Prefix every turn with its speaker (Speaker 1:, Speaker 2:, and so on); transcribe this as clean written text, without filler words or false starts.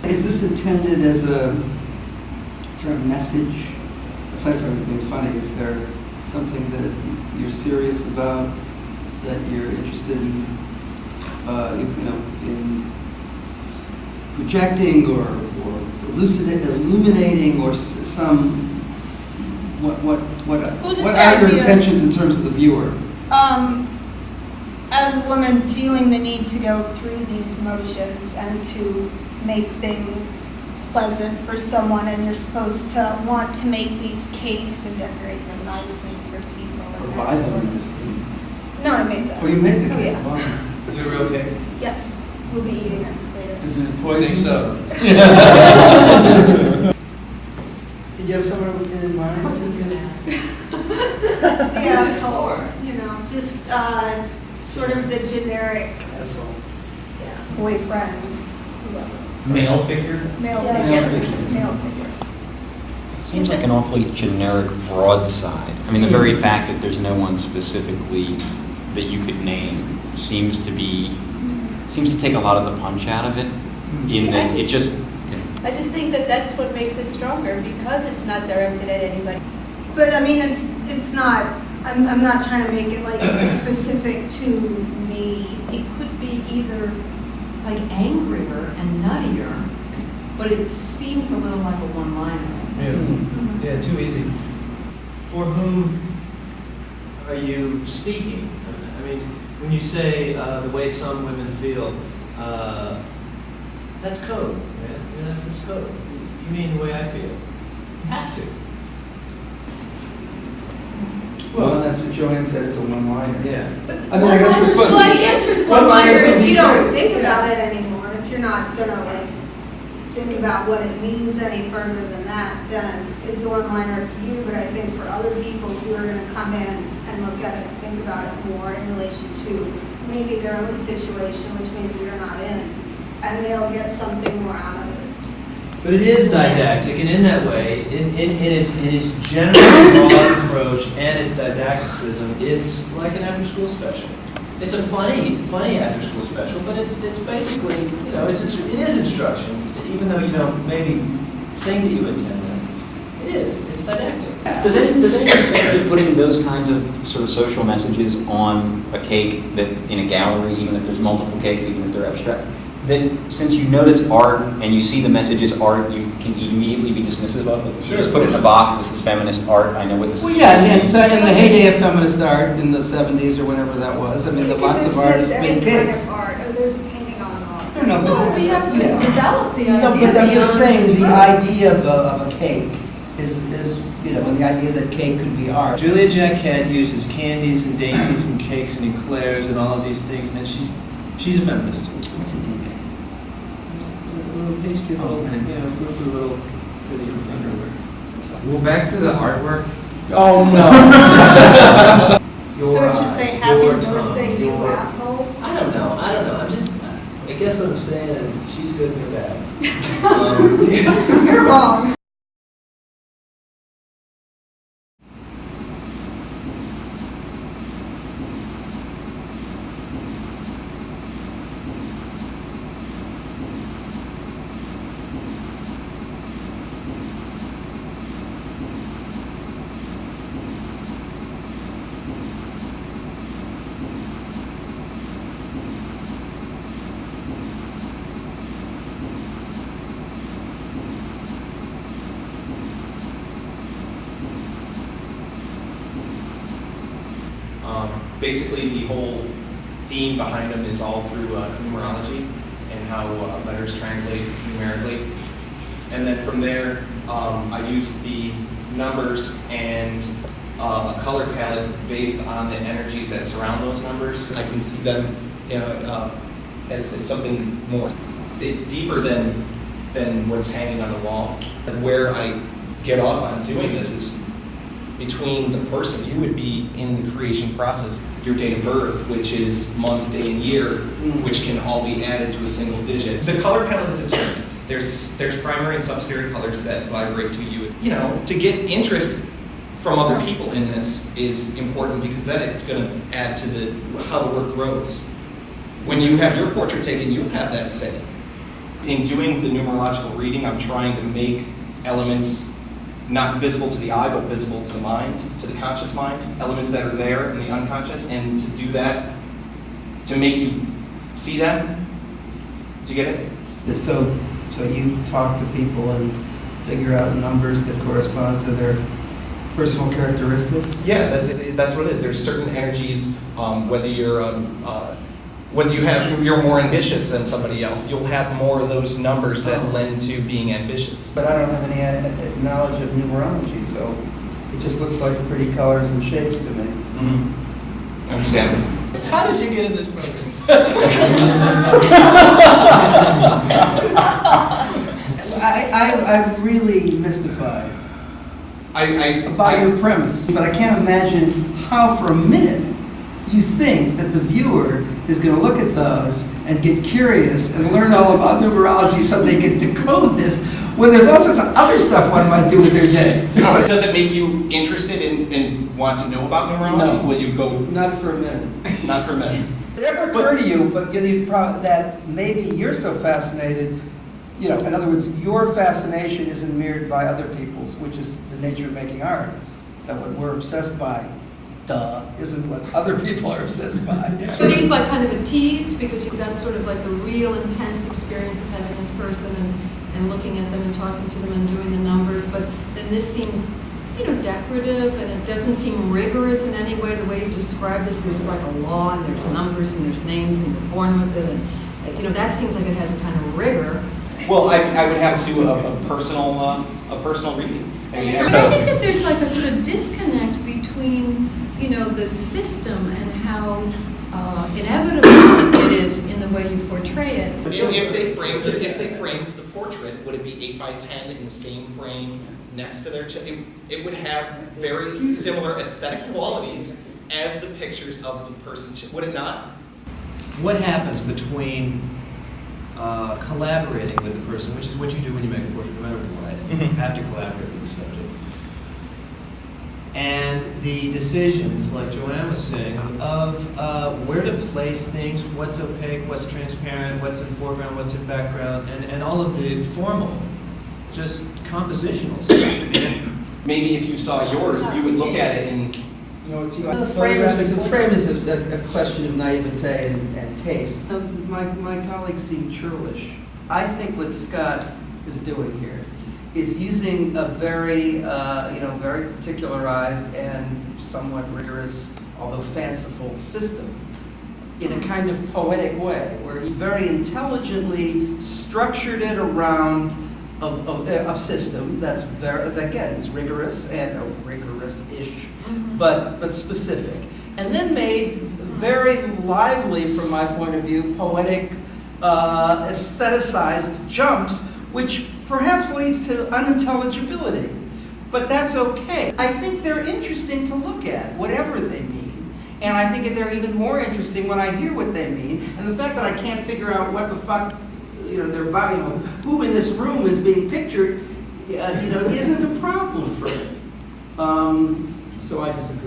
Speaker 1: Is this intended as a sort of message? Aside from it being funny, is there something that you're serious about, that you're interested in, in projecting or illuminating, or some? What are your intentions in terms of the viewer?
Speaker 2: As a woman feeling the need to go through these motions and to make things pleasant for someone, and you're supposed to want to make these cakes and decorate them nicely for people.
Speaker 1: Or buy them in this cake?
Speaker 2: No, I made them.
Speaker 1: Oh, you made the cake?
Speaker 2: Yeah.
Speaker 1: Wow.
Speaker 3: Is it a real cake?
Speaker 2: Yes, we'll be eating it later.
Speaker 1: Is it
Speaker 3: I
Speaker 1: poison?
Speaker 3: think so.
Speaker 1: Did you have someone in mind?
Speaker 2: Yeah, just sort of the generic boyfriend.
Speaker 4: Male figure?
Speaker 2: Male
Speaker 1: Male
Speaker 2: figure.
Speaker 1: figure.
Speaker 2: Male figure.
Speaker 4: Seems like an awfully generic broadside. I mean, the very fact that there's no one specifically that you could name seems to take a lot of the punch out of it. In that it just.
Speaker 5: I just think that that's what makes it stronger, because it's not directed at anybody.
Speaker 2: But I mean, it's not. I'm not trying to make it like specific to me.
Speaker 6: It could be either like angrier and nuttier, but it seems a little like a one-liner.
Speaker 3: Yeah, too easy. For whom are you speaking? I mean, when you say the way some women feel, that's code, man. I mean, that's just code. You mean the way I feel. You have to.
Speaker 1: Well, that's what Joanne said, it's a one-liner.
Speaker 3: Yeah.
Speaker 1: I mean, I guess we're supposed to.
Speaker 2: Well, I guess it's
Speaker 1: One-liners
Speaker 2: one-liner
Speaker 1: don't
Speaker 2: if
Speaker 1: be
Speaker 2: you don't
Speaker 1: great.
Speaker 2: think about it anymore. If you're not gonna like think about what it means any further than that, then it's a one-liner for you. But I think for other people who are gonna come in and look at it, think about it more in relation to maybe their own situation, which maybe you're not in, and they'll get something more out of it.
Speaker 3: But it is didactic, and in that way, in its general broad approach and its didacticism, it's like an after-school special. It's a funny after-school special, but it's basically, it is instruction, even though you don't maybe think that you intend that. It is. It's didactic.
Speaker 4: Does anyone think that putting those kinds of sort of social messages on a cake that in a gallery, even if there's multiple cakes, even if they're abstract, that since you know that's art and you see the message as art, you can immediately be dismissive of it?
Speaker 3: Sure.
Speaker 4: You just put it in a box, this is feminist art, I know what this
Speaker 1: Well,
Speaker 4: is.
Speaker 1: yeah, and in the heyday of feminist art in the 70s or whenever that was, I mean, lots of artists made cakes.
Speaker 2: Art. Oh, there's painting on art.
Speaker 1: No, but
Speaker 6: Well,
Speaker 1: that's,
Speaker 6: we have to
Speaker 1: yeah.
Speaker 6: develop the idea.
Speaker 1: No, but I'm just
Speaker 6: beyond
Speaker 1: saying, the
Speaker 6: art.
Speaker 1: idea of a cake is, and the idea that cake could be art.
Speaker 3: Julia Jacquet uses candies and dainties and cakes and eclairs and all of these things, and she's a feminist.
Speaker 1: What's a dainty?
Speaker 3: A little pastry, little, frou-frou little pretty underwear.
Speaker 7: Well, back to the artwork.
Speaker 1: Oh, no.
Speaker 2: So it should say happy birthday, you asshole.
Speaker 3: I don't know. I guess what I'm saying is she's good and you're bad.
Speaker 2: You're wrong.
Speaker 8: Basically, the whole theme behind them is all through numerology and how letters translate numerically. And then from there, I use the numbers and a color palette based on the energies that surround those numbers. I can see them as something more. It's deeper than what's hanging on the wall. And where I get off on doing this is between the person. You would be in the creation process. Your date of birth, which is month, day, and year, which can all be added to a single digit. The color palette is determined. There's primary and subsidiary colors that vibrate to you. You know, to get interest from other people in this is important because then it's going to add to how the work grows. When you have your portrait taken, you'll have that say. In doing the numerological reading, I'm trying to make elements not visible to the eye, but visible to the mind, to the conscious mind, elements that are there in the unconscious, and to do that, to make you see them. Do you get it?
Speaker 1: So you talk to people and figure out numbers that correspond to their personal characteristics?
Speaker 8: Yeah, that's what it is. There's certain energies, whether you're more ambitious than somebody else, you'll have more of those numbers that lend to being ambitious.
Speaker 1: But I don't have any knowledge of numerology, so it just looks like pretty colors and shapes to me.
Speaker 8: Mm-hmm. Understand.
Speaker 3: How did you get in this program?
Speaker 1: I'm really mystified
Speaker 8: by
Speaker 1: your premise, but I can't imagine how for a minute you think that the viewer is going to look at those and get curious and learn all about numerology so they can decode this when there's all sorts of other stuff one might do with their day.
Speaker 8: Does it make you interested in want to know about numerology?
Speaker 1: No.
Speaker 8: Will you go?
Speaker 1: Not for a minute.
Speaker 8: Not for a minute.
Speaker 1: Did it ever occur to you, that maybe you're so fascinated, in other words, your fascination isn't mirrored by other people's, which is the nature of making art, that what we're obsessed by, isn't what other people are obsessed by.
Speaker 6: So these like kind of a tease because you've got sort of like the real intense experience of having this person and looking at them and talking to them and doing the numbers, but then this seems, decorative and it doesn't seem rigorous in any way. The way you describe this, there's like a law and there's numbers and there's names and you're born with it, and that seems like it has a kind of rigor.
Speaker 8: Well, I would have to do a personal reading.
Speaker 6: But I think that there's like a sort of disconnect between, the system and how inevitable it is in the way you portray it.
Speaker 8: If they framed the portrait, would it be 8 by 10 in the same frame next to their chest? It would have very similar aesthetic qualities as the pictures of the person. Would it not?
Speaker 3: What happens between collaborating with the person, which is what you do when you make a portrait, no matter what, you have to collaborate with the subject, and the decisions, like Joanne was saying, of where to place things, what's opaque, what's transparent, what's in foreground, what's in background, and all of the formal, just compositional stuff.
Speaker 8: Maybe if you saw yours, you would look at it and...
Speaker 1: The frame is a question of naivete and taste. My colleagues seem churlish. I think what Scott is doing here is using a very, very particularized and somewhat rigorous, although fanciful system in a kind of poetic way, where he very intelligently structured it around a system that again is rigorous and rigorous-ish, but specific, and then made very lively, from my point of view, poetic, aestheticized jumps, which perhaps leads to unintelligibility, but that's okay. I think they're interesting to look at, whatever they mean, and I think they're even more interesting when I hear what they mean, and the fact that I can't figure out what the fuck, they're about, who in this room is being pictured, isn't a problem for me. So I disagree.